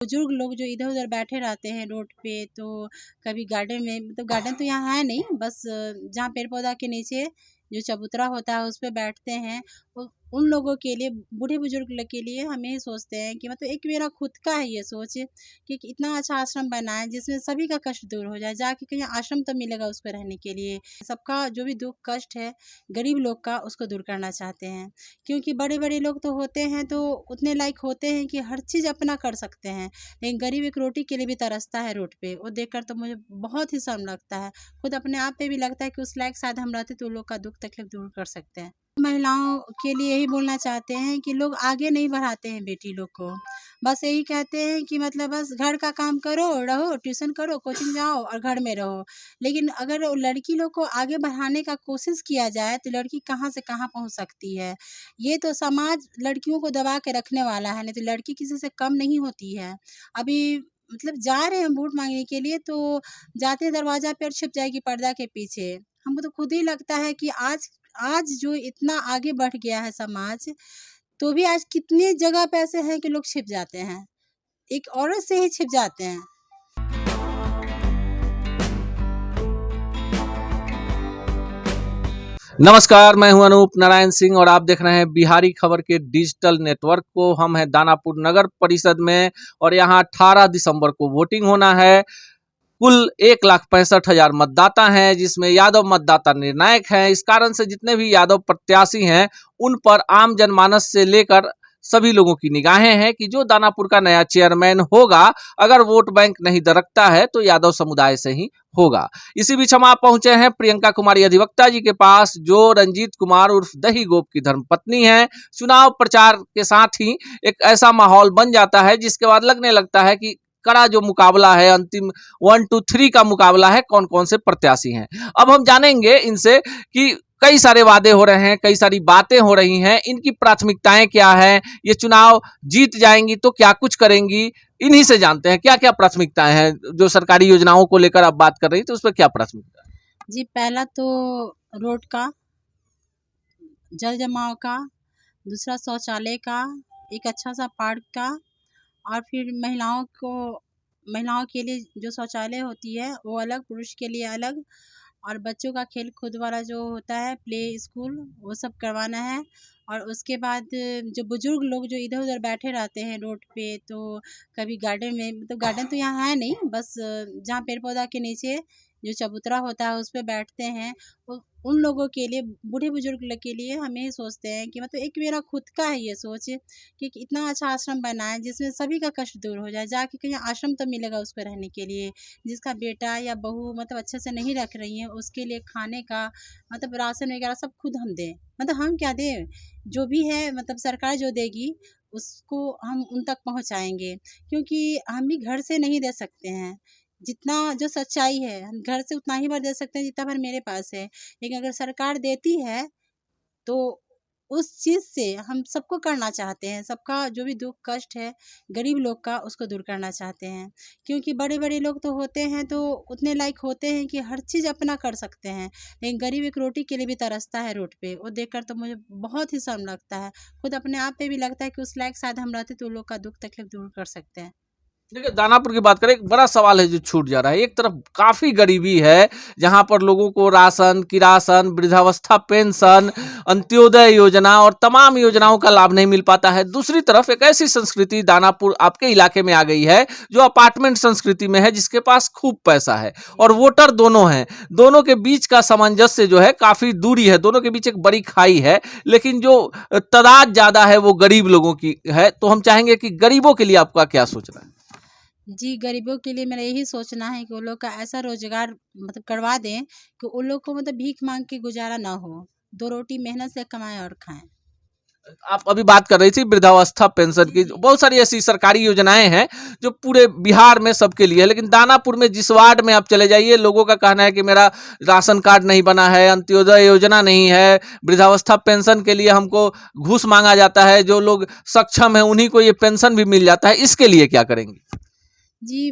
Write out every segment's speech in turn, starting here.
बुजुर्ग लोग जो इधर-उधर बैठे रहते हैं रोड पे, तो कभी गार्डन में, मतलब गार्डन तो यहाँ है नहीं, बस जहाँ पेड़-पौधा के नीचे जो चबूतरा होता है उस पे बैठते हैं। उ उन लोगों के लिए, बूढ़े-बुजुर्ग के लिए हम यही सोचते हैं कि मतलब एक मेरा खुद का है ये सोच कि इतना अच्छा आश्रम बनाएँ जिसमें सभी का कष्ट दूर हो जाए। जाके कहीं आश्रम तो मिलेगा उसको रहने के लिए। सबका जो भी दुःख कष्ट है गरीब लोग का, उसको दूर करना चाहते हैं। क्योंकि बड़े-बड़े लोग तो होते हैं तो उतने लायक होते हैं कि हर चीज़ अपना कर सकते हैं। लेकिन गरीब एक रोटी के लिए भी तरसता है रोड पे। वो देखकर तो मुझे बहुत ही शर्म लगता है। खुद अपने आप पे भी लगता है कि उस लायक शायद हम रहते तो उन लोग का दुःख तकलीफ दूर कर सकते हैं। महिलाओं के लिए यही बोलना चाहते हैं कि लोग आगे नहीं बढ़ाते हैं बेटी लोग को। बस यही कहते हैं कि मतलब बस घर का काम करो, रहो, ट्यूशन करो, कोचिंग जाओ और घर में रहो। लेकिन अगर वो लड़की लोग को आगे बढ़ाने का कोशिश किया जाए तो लड़की कहाँ से कहाँ पहुँच सकती है। ये तो समाज लड़कियों को दबा के रखने वाला है, नहीं तो लड़की किसी से कम नहीं होती है। अभी मतलब जा रहे हैं वोट माँगने के लिए, तो जाते हैं दरवाज़ा पे और छिप जाएगी पर्दा के पीछे। हमको तो खुद ही लगता है कि आज आज जो इतना आगे बढ़ गया है समाज, तो भी आज कितनी जगह पे ऐसे हैं कि लोग छिप जाते हैं। एक औरत से ही छिप जाते हैं। नमस्कार, मैं हूं अनूप नारायण सिंह और आप देख रहे हैं बिहारी खबर के डिजिटल नेटवर्क को। हम हैं दानापुर नगर परिषद में और यहां 18 दिसंबर को वोटिंग होना है। कुल 1,65,000 मतदाता हैं, जिसमें यादव मतदाता निर्णायक हैं। इस कारण से जितने भी यादव प्रत्याशी हैं उन पर आम जनमानस से लेकर सभी लोगों की निगाहें हैं कि जो दानापुर का नया चेयरमैन होगा, अगर वोट बैंक नहीं दरकता है तो यादव समुदाय से ही होगा। इसी बीच हम आप पहुंचे हैं प्रियंका कुमारी अधिवक्ता जी के पास, जो रंजीत कुमार उर्फ दही गोप की धर्मपत्नी है। चुनाव प्रचार के साथ ही एक ऐसा माहौल बन जाता है जिसके बाद लगने लगता है कि कड़ा जो मुकाबला है, अंतिम 1 2 3 का मुकाबला है, कौन कौन से प्रत्याशी हैं। अब हम जानेंगे इनसे कि कई सारे वादे हो रहे हैं, कई सारी बातें हो रही हैं, इनकी प्राथमिकताएं क्या हैं, ये चुनाव जीत जाएंगी तो क्या कुछ करेंगी, इन्हीं से जानते हैं क्या क्या प्राथमिकताएं हैं। जो सरकारी योजनाओं को लेकर आप बात कर रही थी, उस पर क्या प्राथमिकता है? जी, पहला तो रोड का, जल जमाव का, दूसरा शौचालय का, एक अच्छा सा पार्क का, और फिर महिलाओं के लिए जो शौचालय होती है वो अलग, पुरुष के लिए अलग, और बच्चों का खेल कूद वाला जो होता है प्ले स्कूल, वो सब करवाना है। और उसके बाद जो बुजुर्ग लोग जो इधर-उधर बैठे रहते हैं रोड पे, तो कभी गार्डन में, मतलब गार्डन तो यहाँ है नहीं, बस जहाँ पेड़-पौधा के नीचे जो चबूतरा होता है उस पे बैठते हैं। उ उन लोगों के लिए, बूढ़े-बुजुर्ग के लिए हम यही सोचते हैं कि मतलब एक मेरा खुद का है ये सोच कि इतना अच्छा आश्रम बनाएँ जिसमें सभी का कष्ट दूर हो जाए। जाके कहीं आश्रम तो मिलेगा उसको रहने के लिए। जिसका बेटा या बहू मतलब अच्छे से नहीं रख रही हैं, उसके लिए खाने का मतलब राशन वगैरह सब खुद हम दें। मतलब हम क्या दें, जो भी है मतलब सरकार जो देगी उसको हम उन तक पहुँचाएँगे। क्योंकि हम भी घर से नहीं दे सकते हैं। जितना जो सच्चाई है, हम घर से उतना ही भर दे सकते हैं जितना भर मेरे पास है। लेकिन अगर सरकार देती है तो उस चीज़ से हम सबको करना चाहते हैं, सबका जो भी दुःख कष्ट है गरीब लोग का, उसको दूर करना चाहते हैं। क्योंकि बड़े-बड़े लोग तो होते हैं तो उतने लायक होते हैं कि हर चीज़ अपना कर सकते हैं। लेकिन गरीब एक रोटी के लिए भी तरसता है रोड पे। वो देखकर तो मुझे बहुत ही शर्म लगता है। खुद अपने आप पे भी लगता है कि उस लायक शायद हम रहते तो उन लोग का दुःख तकलीफ दूर कर सकते हैं। देखिए, दानापुर की बात करें, एक बड़ा सवाल है जो छूट जा रहा है। एक तरफ काफी गरीबी है, जहां पर लोगों को राशन, किरासन, वृद्धावस्था पेंशन, अंत्योदय योजना और तमाम योजनाओं का लाभ नहीं मिल पाता है। दूसरी तरफ एक ऐसी संस्कृति दानापुर आपके इलाके में आ गई है जो अपार्टमेंट संस्कृति में है, जिसके पास खूब पैसा है और वोटर दोनों हैं। दोनों के बीच का सामंजस्य जो है, काफी दूरी है, दोनों के बीच एक बड़ी खाई है। लेकिन जो तादाद ज्यादा है वो गरीब लोगों की है। तो हम चाहेंगे कि गरीबों के लिए आपका क्या सोचना है? जी, गरीबों के लिए मेरा यही सोचना है कि वो लोग का ऐसा रोज़गार मतलब करवा दें कि उन लोग को मतलब भीख माँग के गुज़ारा ना हो। 2 रोटी मेहनत से कमाएँ और खाएँ। आप अभी बात कर रही थी वृद्धावस्था पेंशन जी, की। जी। बहुत सारी ऐसी सरकारी योजनाएं हैं जो पूरे बिहार में सबके लिए है, लेकिन दानापुर में जिस वार्ड में आप चले जाइए, लोगों का कहना है कि मेरा राशन कार्ड नहीं बना है, अंत्योदय योजना नहीं है, वृद्धावस्था पेंशन के लिए हमको घूस मांगा जाता है, जो लोग सक्षम है उन्हीं को ये पेंशन भी मिल जाता है। इसके लिए क्या करेंगे? जी,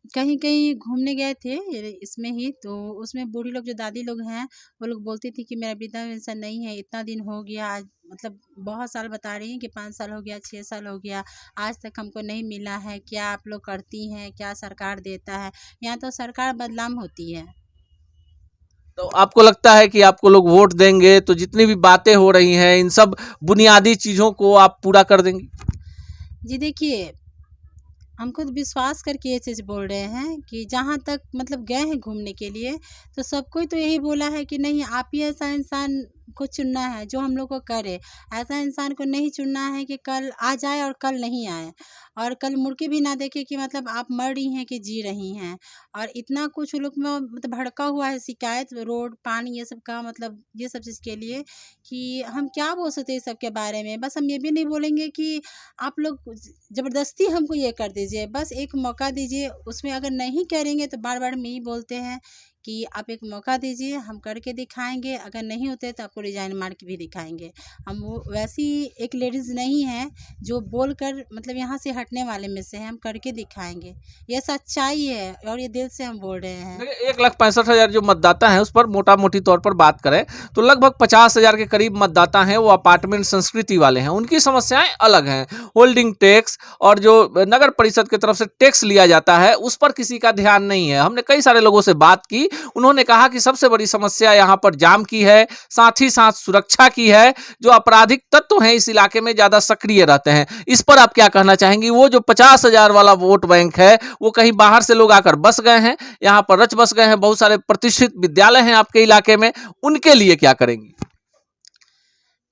कहीं कहीं घूमने गए थे इसमें ही, तो उसमें बूढ़ी लोग जो दादी लोग हैं वो लोग बोलती थी कि मेरा वृद्धा पेंशन नहीं है, इतना दिन हो गया आज, मतलब बहुत साल बता रही हैं कि 5 साल हो गया, 6 साल हो गया, आज तक हमको नहीं मिला है, क्या आप लोग करती हैं, क्या सरकार देता है। यहाँ तो सरकार बदनाम होती है। तो आपको लगता है कि आपको लोग वोट देंगे तो जितनी भी बातें हो रही हैं इन सब बुनियादी चीजों को आप पूरा कर देंगे? जी देखिए, हम खुद विश्वास करके ये चीज़ बोल रहे हैं कि जहाँ तक मतलब गए हैं घूमने के लिए, तो सबको तो यही बोला है कि नहीं, आप ही ऐसा इंसान को चुनना है जो हम लोग को करे। ऐसा इंसान को नहीं चुनना है कि कल आ जाए और कल नहीं आए, और कल मुड़ के भी ना देखे कि मतलब आप मर रही हैं कि जी रही हैं। और इतना कुछ लोग में मतलब भड़का हुआ है शिकायत, रोड पानी ये सब का, मतलब ये सब चीज़ के लिए कि हम क्या बोल सकते हैं इस सब के बारे में। बस हम ये भी नहीं बोलेंगे कि आप लोग ज़बरदस्ती हमको ये कर दीजिए, बस एक मौका दीजिए। उसमें अगर नहीं करेंगे तो बार बार हम यही बोलते हैं कि आप एक मौका दीजिए, हम करके दिखाएंगे, अगर नहीं होते तो आपको रिजाइन मार के भी दिखाएंगे। हम वो वैसी एक लेडीज़ नहीं है जो बोल कर मतलब यहाँ से हटने वाले में से हैं, हम करके दिखाएंगे। ये सच्चाई है और ये दिल से हम बोल रहे हैं। देखिए 1,65,000 जो मतदाता हैं उस पर मोटा मोटी तौर पर बात करें तो लगभग 50,000 के करीब मतदाता हैं वो अपार्टमेंट संस्कृति वाले हैं। उनकी समस्याएं अलग हैं। होल्डिंग टैक्स और जो नगर परिषद की तरफ से टैक्स लिया जाता है उस पर किसी का ध्यान नहीं है। हमने कई सारे लोगों से बात की, उन्होंने कहा कि सबसे बड़ी समस्या यहाँ पर जाम की है, साथ ही साथ सुरक्षा की है। जो आपराधिक तत्व हैं इस इलाके में ज्यादा सक्रिय रहते हैं। इस पर आप क्या कहना चाहेंगी? वो जो 50,000 वाला वोट बैंक है वो कहीं बाहर से लोग आकर बस गए हैं, यहाँ पर रच बस गए हैं, बहुत सारे प्रतिष्ठित विद्यालय हैं आपके इलाके में, उनके लिए क्या करेंगी?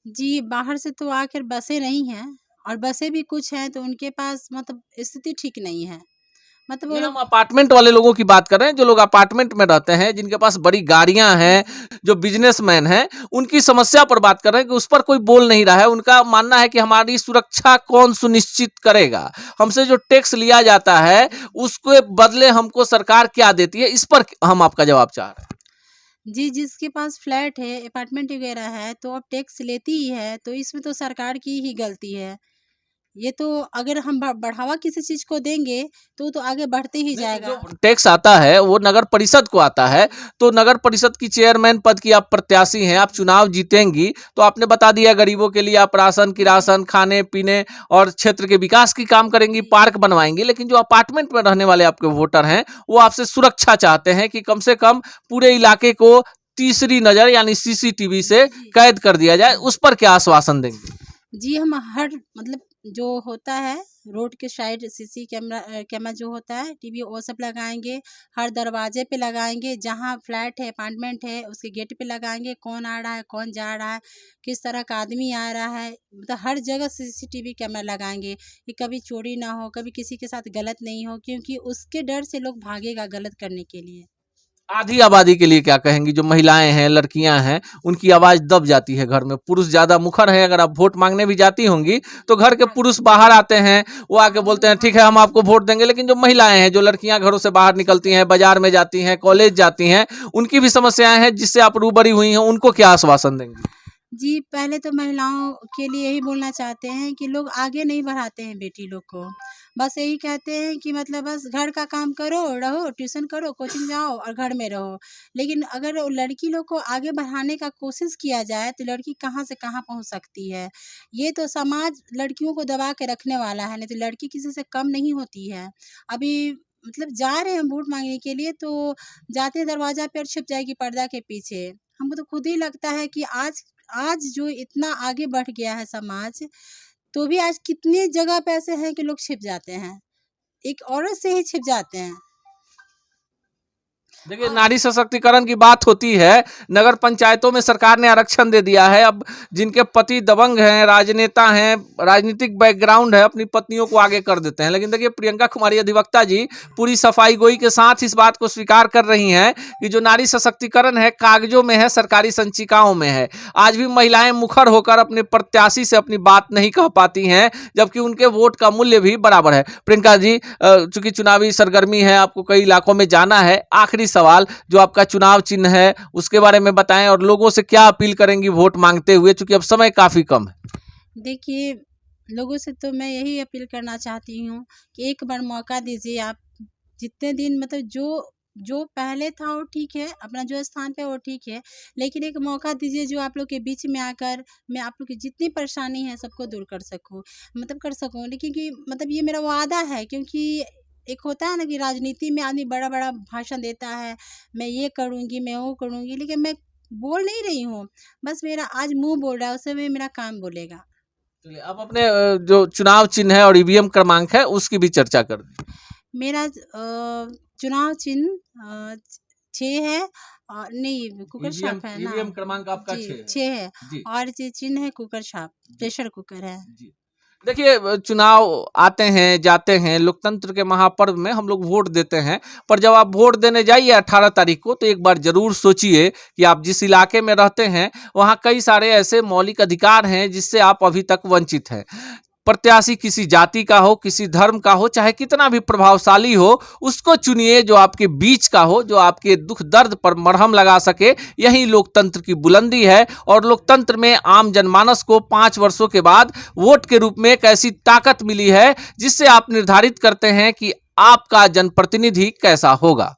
जी, बाहर से तो आखिर बसें नहीं हैं, और बसें भी कुछ हैं तो उनके पास मतलब स्थिति ठीक नहीं है। मतलब वो नहीं, हम लोग अपार्टमेंट वाले लोगों की बात कर रहे हैं, जो लोग अपार्टमेंट में रहते हैं, जिनके पास बड़ी गाड़ियां हैं, जो बिजनेसमैन हैं, उनकी समस्या पर बात कर रहे हैं कि उस पर कोई बोल नहीं रहा है। उनका मानना है कि हमारी सुरक्षा कौन सुनिश्चित करेगा? हमसे जो टैक्स लिया जाता है उसके बदले हमको सरकार क्या देती है? इस पर हम आपका जवाब चाह रहे हैं। जी, जिसके पास फ्लैट है, अपार्टमेंट वगैरह है, तो अब टैक्स लेती ही है, तो इसमें तो सरकार की ही गलती है। ये तो अगर हम बढ़ावा किसी चीज़ को देंगे, तो आगे बढ़ते ही नहीं, जो जाएगा। टैक्स आता है वो नगर परिषद को आता है, तो नगर परिषद की चेयरमैन पद की आप प्रत्याशी हैं, आप चुनाव जीतेंगी, तो आपने बता दिया गरीबों के लिए आप राशन की राशन, खाने पीने और क्षेत्र के विकास की काम करेंगी, पार्क बनवाएंगी। लेकिन जो अपार्टमेंट में रहने वाले आपके वोटर हैं वो आपसे सुरक्षा चाहते हैं कि कम से कम पूरे इलाके को तीसरी नजर यानी सीसीटीवी से कैद कर दिया जाए। उस पर क्या आश्वासन देंगे? जी, हम हर मतलब जो होता है रोड के साइड सीसी कैमरा जो होता है, टीवी वो सब लगाएँगे, हर दरवाजे पे लगाएँगे, जहाँ फ्लैट है, अपार्टमेंट है, उसके गेट पे लगाएँगे, कौन आ रहा है, कौन जा रहा है, किस तरह का आदमी आ रहा है, मतलब हर जगह सीसीटीवी कैमरा लगाएँगे कि कभी चोरी ना हो, कभी किसी के साथ गलत नहीं हो, क्योंकि उसके डर से लोग भागेगा गलत करने के लिए। आधी आबादी के लिए क्या कहेंगी? जो महिलाएं हैं, लड़कियां हैं, उनकी आवाज दब जाती है घर में। पुरुष ज्यादा मुखर है, अगर आप वोट मांगने भी जाती होंगी तो घर के पुरुष बाहर आते हैं, वो आके बोलते हैं ठीक है हम आपको वोट देंगे। लेकिन जो महिलाएं हैं, जो लड़कियां घरों से बाहर निकलती हैं, बाजार में जाती हैं, कॉलेज जाती हैं, उनकी भी समस्याएं हैं जिससे आप रूबरी हुई हैं, उनको क्या आश्वासन देंगी? जी, पहले तो महिलाओं के लिए यही बोलना चाहते हैं कि लोग आगे नहीं बढ़ाते हैं बेटी लोग को। बस यही कहते हैं कि मतलब बस घर का काम करो, रहो, ट्यूशन करो, कोचिंग जाओ और घर में रहो। लेकिन अगर वो लड़की लोग को आगे बढ़ाने का कोशिश किया जाए तो लड़की कहाँ से कहाँ पहुँच सकती है। ये तो समाज लड़कियों को दबा के रखने वाला है, नहीं तो लड़की किसी से कम नहीं होती है। अभी मतलब जा रहे हैं वोट माँगने के लिए, तो जाते हैं दरवाज़ा पे और छिप जाएगी पर्दा के पीछे। हमको तो खुद ही लगता है कि आज आज जो इतना आगे बढ़ गया है समाज, तो भी आज कितनी जगह पे ऐसे हैं कि लोग छिप जाते हैं। एक औरत से ही छिप जाते हैं। देखिए नारी सशक्तिकरण की बात होती है, नगर पंचायतों में सरकार ने आरक्षण दे दिया है। अब जिनके पति दबंग हैं, राजनेता हैं, राजनीतिक बैकग्राउंड है, अपनी पत्नियों को आगे कर देते हैं। लेकिन देखिए प्रियंका कुमारी अधिवक्ता जी पूरी सफाई गोई के साथ इस बात को स्वीकार कर रही हैं कि जो नारी सशक्तिकरण है कागजों में है, सरकारी संचिकाओं में है। आज भी महिलाएं मुखर होकर अपने प्रत्याशी से अपनी बात नहीं कह पाती हैं, जबकि उनके वोट का मूल्य भी बराबर है। प्रियंका जी, चूंकि चुनावी सरगर्मी है, आपको कई इलाकों में जाना है, आखिरी सवाल, जो आपका चुनाव चिन्ह है उसके बारे में बताएं और लोगों से क्या अपील करेंगी वोट मांगते हुए, चूंकि अब समय काफी कम है। देखिए, लोगों से तो मैं यही अपील करना चाहती हूँ कि एक बार मौका दीजिए आप, जितने दिन मतलब जो जो पहले था वो ठीक है, अपना जो स्थान पे वो ठीक है, लेकिन एक मौका दीजिए जो आप लोग के बीच में आकर मैं आप लोग की जितनी परेशानी है सबको दूर कर सकूँ, मतलब कर सकूँ। लेकिन कि मतलब ये मेरा वादा है, क्योंकि एक होता है ना कि राजनीति में आदमी बड़ा-बड़ा भाषण देता है, मैं ये करूँगी, मैं वो करूँगी, लेकिन मैं बोल नहीं रही हूँ, बस मेरा आज मुँह बोल रहा है, उस समय मेरा काम बोलेगा। चलिए, अब अपने जो चुनाव चिन्ह है और ईवीएम क्रमांक है उसकी भी चर्चा कर दी। मेरा चुनाव चिन्ह 6 है, और नहीं कुकर ईवीएम छाप है ना? ईवीएम क्रमांक आपका जी, 6 है। 6 है, जी, और ये चिन्ह है कुकर छाप, जी, प्रेशर कुकर है। जी। देखिए, चुनाव आते हैं, जाते हैं, लोकतंत्र के महापर्व में हम लोग वोट देते हैं, पर जब आप वोट देने जाइए 18 तारीख को तो एक बार ज़रूर सोचिए कि आप जिस इलाके में रहते हैं, वहाँ कई सारे ऐसे मौलिक अधिकार हैं जिससे आप अभी तक वंचित हैं। प्रत्याशी किसी जाति का हो, किसी धर्म का हो, चाहे कितना भी प्रभावशाली हो, उसको चुनिए जो आपके बीच का हो, जो आपके दुख दर्द पर मरहम लगा सके। यही लोकतंत्र की बुलंदी है, और लोकतंत्र में आम जनमानस को 5 वर्षों के बाद वोट के रूप में एक ऐसी ताकत मिली है जिससे आप निर्धारित करते हैं कि आपका जनप्रतिनिधि कैसा होगा।